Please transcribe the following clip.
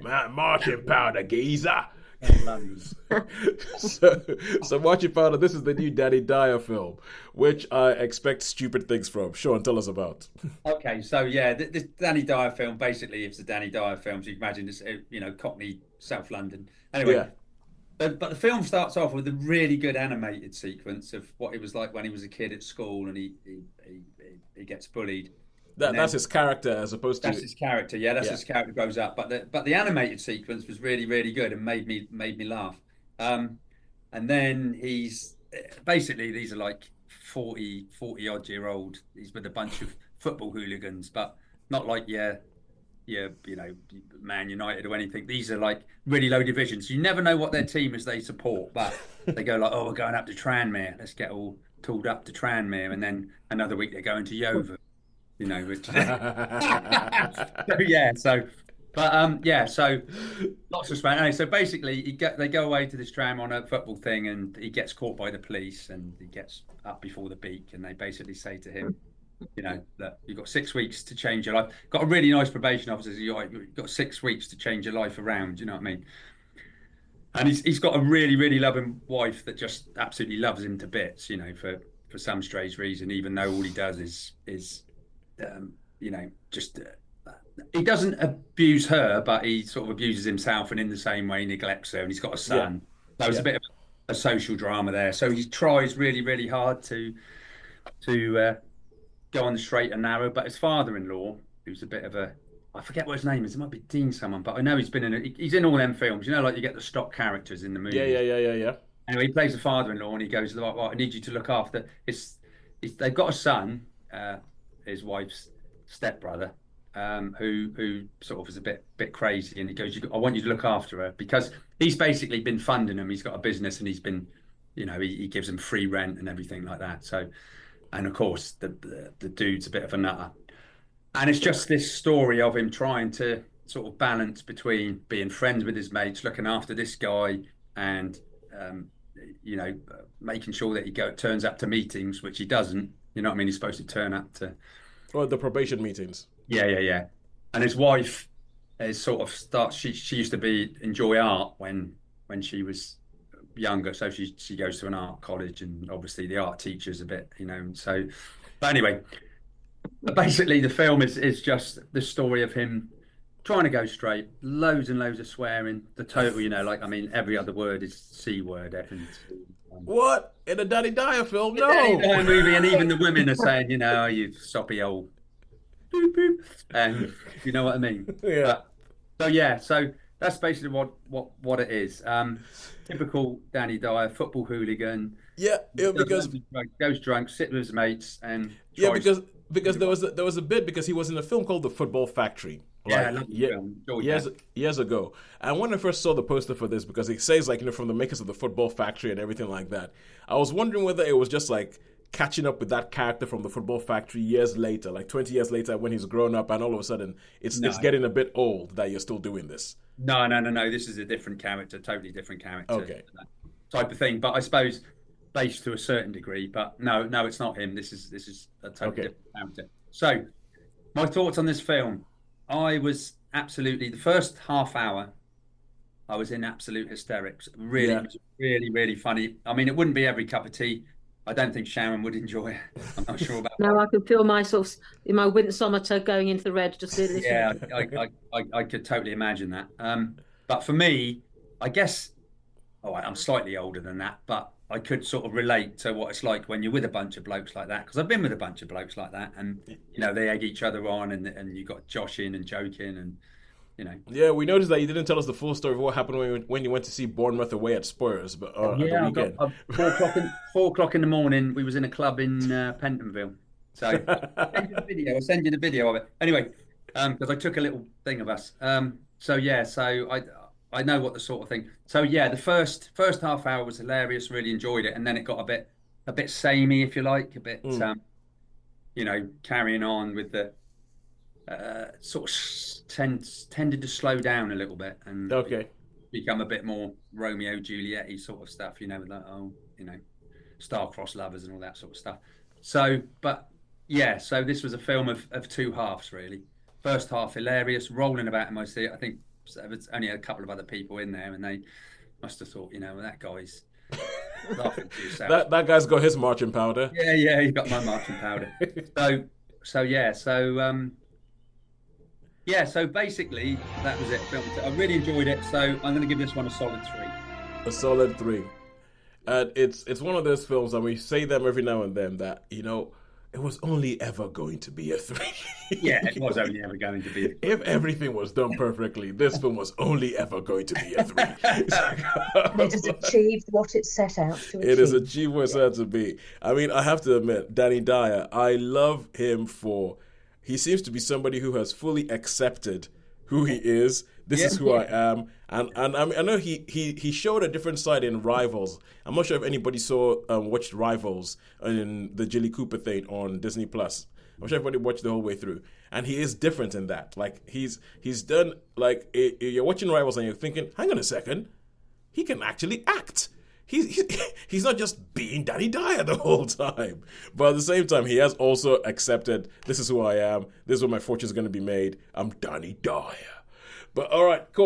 Marching powder, geezer. London. so, so Marching Powder, this is the new Danny Dyer film, which I expect stupid things from. Sean, tell us about. Okay, so yeah, this Danny Dyer film basically it's a Danny Dyer film. So you can imagine this, Cockney, South London. Anyway, Yeah, but the film starts off with a really good animated sequence of what it was like when he was a kid at school and he gets bullied, and that's then his character as opposed that's to his character. Yeah, that's yeah. his character grows up. But the animated sequence was really really good and made me laugh. Um, and then he's basically these are like 40 odd year old. He's with a bunch of football hooligans, but not like Man United or anything. These are like really low divisions. You never know what their team is they support, but they go like, oh, we're going up to Tranmere. Let's get all tooled up to Tranmere, and then another week they're going to Yeovil. Which so, yeah. So lots of Spanish. Anyway, so basically, they go away to this tram on a football thing, and he gets caught by the police, and he gets up before the beak, and they basically say to him, that you've got 6 weeks to change your life. Got a really nice probation officer. You've got 6 weeks to change your life around. You know what I mean? And he's got a really, really loving wife that just absolutely loves him to bits. For some strange reason, even though all he does is just he doesn't abuse her, but he sort of abuses himself, and in the same way neglects her. And he's got a Yeah, son. So it's yeah. a bit of a social drama there. So he tries really, really hard to go on the straight and narrow. But his father-in-law, who's a bit of a, I forget what his name is. It might be Dean someone, but I know he's in all them films. Like you get the stock characters in the Yeah, movies. yeah, yeah, yeah, yeah. Anyway, he plays the father-in-law, and he goes, "Well, I need you to look after they've got a son, his wife's stepbrother, who sort of is a bit crazy, and he goes, I want you to look after her because he's basically been funding him. He's got a business, and he's been, he gives him free rent and everything like that. So, and of course, the dude's a bit of a nutter, and it's just this story of him trying to sort of balance between being friends with his mates, looking after this guy, and making sure that turns up to meetings, which he doesn't. You know what I mean? He's supposed to turn up to. Or the probation meetings. Yeah, yeah, yeah. And his wife is sort of starts. She used to enjoy art when she was younger, so she goes to an art college, and obviously the art teacher's a bit, So, but anyway, basically the film is just the story of him trying to go straight, loads and loads of swearing. The total, every other word is C word, F and T. What in a Danny Dyer film? Danny No. Dyer movie, and even the women are saying, oh, you soppy old boop, boop. And you know what I mean. Yeah. So that's basically what it is. Typical Danny Dyer, football hooligan. Yeah, yeah, because Goes drunk, sits with his mates, and yeah, tries. because there was a bit because he was in a film called The Football Factory. Yeah, I Like love the film. Enjoyed years ago. And when I first saw the poster for this, because it says like, from the makers of The Football Factory and everything like that, I was wondering whether it was just like catching up with that character from The Football Factory years later, like 20 years later when he's grown up, and all of a sudden it's getting a bit old that you're still doing this. No. This is a different character, totally different character. Okay. Type of thing. But I suppose based to a certain degree. But no, it's not him. This is a totally different character. So my thoughts on this film. I was absolutely the first half hour. I was in absolute hysterics. Really, Yeah. really, really funny. I mean, it wouldn't be every cup of tea. I don't think Sharon would enjoy it. I'm not sure about No, I can feel my sort of in my winsometer going into the red just listening. yeah, I could totally imagine that. But for me, I guess, I'm slightly older than that, but I could sort of relate to what it's like when you're with a bunch of blokes like that, because I've been with a bunch of blokes like that, and they egg each other on, and you got joshing and joking, and Yeah, we noticed that you didn't tell us the full story of what happened when you went to see Bournemouth away at Spurs, but at the yeah, weekend. 4 o'clock in the morning. We was in a club in Pentonville, so I'll send you the video of it. Anyway, because I took a little thing of us. So I know what the sort of thing. So yeah, the first half hour was hilarious. Really enjoyed it, and then it got a bit samey, if you like, a bit carrying on with the sort of tended to slow down a little bit and Okay. become a bit more Romeo Juliet sort of stuff, with like star-crossed lovers and all that sort of stuff. So, but yeah, so this was a film of two halves really. First half hilarious, rolling about in my seat. I think So there's only a couple of other people in there, and they must have thought, well, that guy's laughing to himself. That guy's got his marching powder. Yeah, he's got my marching powder. So basically that was it. I really enjoyed it, so I'm going to give this one a solid 3. A solid 3. And it's one of those films, and we say them every now and then, that it was only ever going to be a 3. Yeah, it was only ever going to be a 3. If everything was done perfectly, this film was only ever going to be a 3. And it has achieved what it set out to achieve. It has achieved what it set out to be. I mean, I have to admit, Danny Dyer, I love him he seems to be somebody who has fully accepted who he is. This is who I am. And I mean, I know he showed a different side in Rivals. I'm not sure if anybody watched Rivals in the Jilly Cooper thing on Disney Plus. I'm sure everybody watched the whole way through. And he is different in that. Like, he's done, like, you're watching Rivals and you're thinking, hang on a second, he can actually act. He's not just being Danny Dyer the whole time. But at the same time, he has also accepted, this is who I am. This is where my fortune is going to be made. I'm Danny Dyer. But all right, cool.